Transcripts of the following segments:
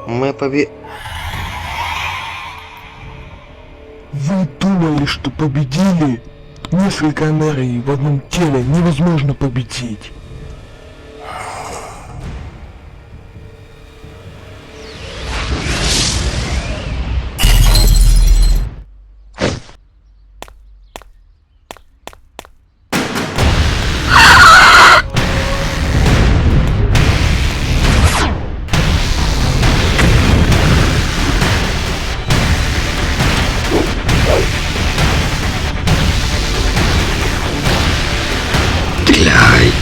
Мы Вы думали, что победили? Несколько энергий в одном теле невозможно победить. Стреляй!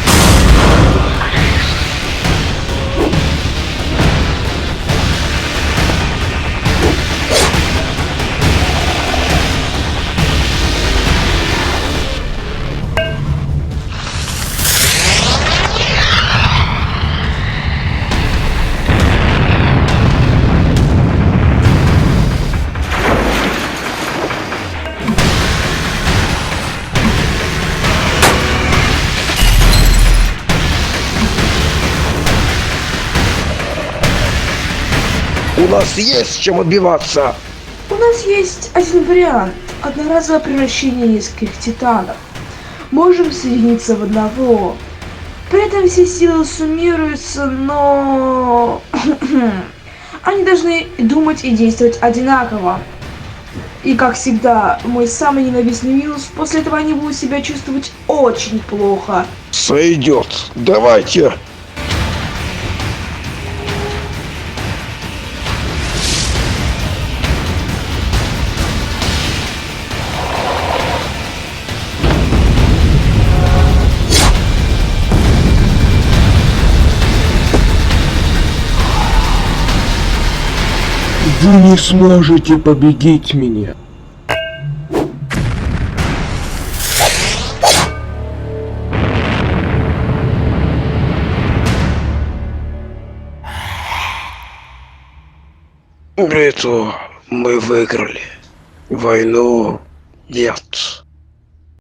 У нас есть чем отбиваться. У нас есть один вариант. Одноразовое превращение нескольких титанов. Можем соединиться в одного. При этом все силы суммируются, но... Они должны думать и действовать одинаково. И как всегда, мой самый ненавистный минус, после этого они будут себя чувствовать очень плохо. Сойдет. Давайте. Вы не сможете победить меня. Битву мы выиграли. Войну нет.